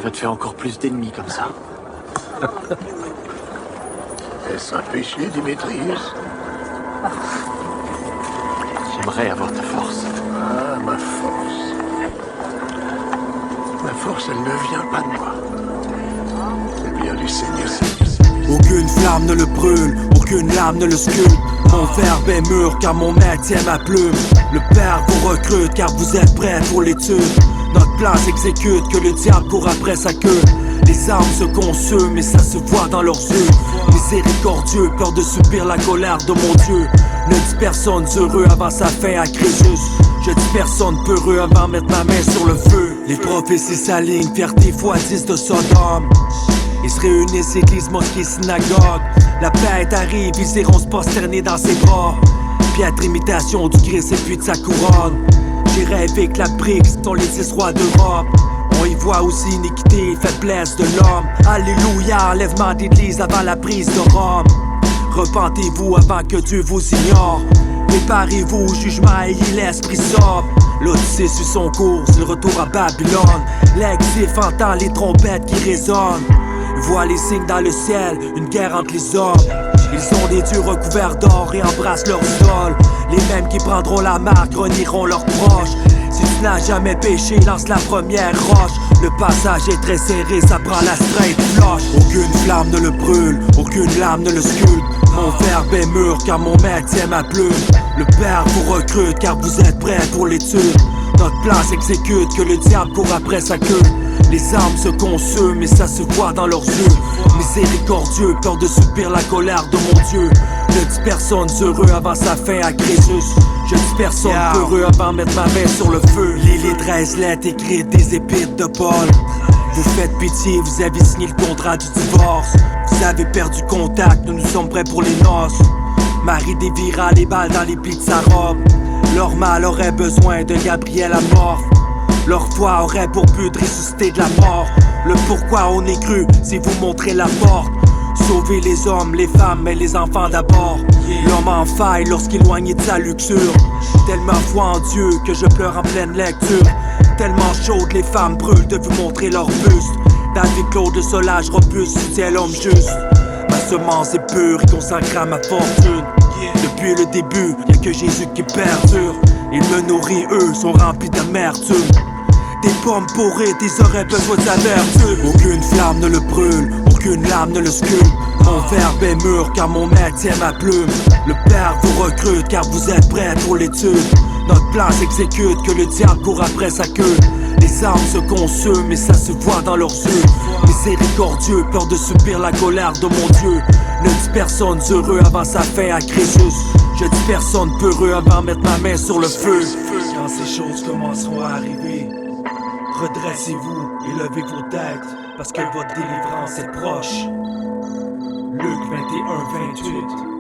va te faire encore plus d'ennemis comme ça. Est-ce un péché, Démétrius? J'aimerais avoir ta force. Ah, ma force. Ma force, elle ne vient pas de moi. Elle vient du Seigneur. Aucune flamme ne le brûle, aucune lame ne le sculpte. Mon verbe est mûr car mon maître tient ma plume. Le Père vous recrute car vous êtes prêts pour l'étude. Notre plan s'exécute, que le diable court après sa queue. Les armes se consument et ça se voit dans leurs yeux. Miséricordieux, peur de subir la colère de mon Dieu. Ne dis personne heureux avant sa fin à Crésus. Je dis personne peureux avant mettre ma main sur le feu. Les prophéties s'alignent, fierté fois 10 de Sodome. Ils se réunissent, église, mosquée, synagogue. La paix arrive, ils iront se prosterner dans ses bras. Piètre imitation du Christ et puis de sa couronne. J'ai rêvé que la brique sont les 10 rois d'Europe. On y voit aussi iniquité et faiblesse de l'homme. Alléluia, enlèvement d'église avant la prise de Rome. Repentez-vous avant que Dieu vous ignore. Préparez-vous au jugement et l'esprit sobre. L'Odyssée suit son cours, c'est le retour à Babylone. L'exif entend les trompettes qui résonnent. Voit les signes dans le ciel, une guerre entre les hommes. Ils sont des dieux recouverts d'or et embrassent leurs idoles. Les mêmes qui prendront la marque renieront leurs proches. Si tu n'as jamais péché, lance la première roche. Le passage est très serré, ça prend la straight flush. Aucune flamme ne le brûle, aucune lame ne le sculpte. Mon verbe est mûr car mon maître tient ma plume. Le Père vous recrute car vous êtes prêts pour l'étude. Notre plan s'exécute, que le diable court après sa queue. Les armes se consument et ça se voit dans leurs yeux. Miséricordieux, peur de subir la colère de mon Dieu. Ne dis personne heureux avant sa fin à Crésus. Je dis personne heureux avant mettre ma main sur le feu. Les 13 lettres écrites des épîtres de Paul. Vous faites pitié, vous avez signé le contrat du divorce. Vous avez perdu contact, nous sommes prêts pour les noces. Marie dévira les balles dans les plis de sa robe. Leur mal aurait besoin de Gabriel Amorphe. Leur foi aurait pour but de ressusciter de la mort. Le pourquoi on est cru, c'est vous montrer la porte. Sauver les hommes, les femmes et les enfants d'abord. L'homme en faille lorsqu'éloigné de sa luxure. Tellement foi en Dieu que je pleure en pleine lecture. Tellement chaude, les femmes brûlent de vous montrer leur buste. David Claude de Solage robuste soutient l'homme juste. Ma semence est pure et consacrée à ma fortune. Depuis le début, y'a que Jésus qui perdure. Il me nourrit, eux sont remplis d'amertume. Des pommes pourries, tes oreilles besoin de sa vertu. Aucune flamme ne le brûle, aucune lame ne le sculpte. Mon verbe est mûr car mon maître tient ma plume. Le Père vous recrute car vous êtes prêts pour l'étude. Notre plan s'exécute, que le diable court après sa queue. Les armes se consument et ça se voit dans leurs yeux. Miséricordieux, peur de subir la colère de mon Dieu. Ne dis personne heureux avant sa fin à Crésus. Je dis personne peureux avant mettre ma main sur le feu. Quand ces choses commenceront à arriver, redressez-vous et levez vos têtes, parce que votre délivrance est proche. Luc 21, 28.